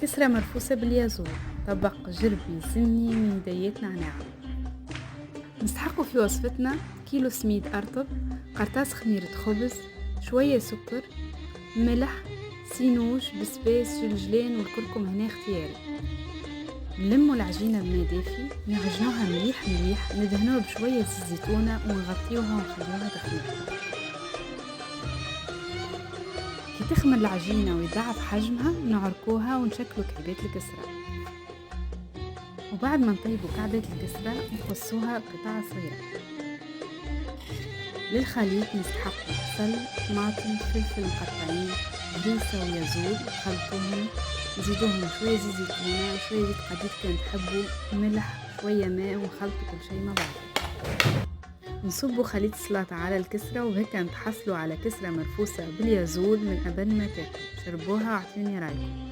كسرة مرفوسة باليازور، طبق جربي سمني من هدية نعناع. نستحق في وصفتنا كيلو سميد أرطب، قرطاس خميرة خبز، شوية سكر، ملح، سينوش، بسباس، جلجلين والكركم هنا اختياري. نلموا العجينة بماء دافي، نعجنوها مليح مليح، ندهنوها بشوية الزيتونة ونغطيوها ونخليوها تخمر. كي تخمر العجينة ويضاعف حجمها نعركوها ونشكلوا كعبات الكسرة، وبعد ما نطيبوا كعبات الكسرة نقصوها قطع صغيرة. للخليط نستحقوا بصل، طماطم، فلفل مقطعين، هريسة ويازور، خلطوهم، نزيدوهم شوية زيت زيتونة وشوية زيت قديد كان تحبوا، ملح، شوية ماء، ونخلطوا كل شيء مع بعض. نصبوا خليط السلطة على الكسرة، وهكا نتحصلوا على كسرة مرفوسة باليازور من قبل ما تاكلوا. شربوها واعطوني رايكم.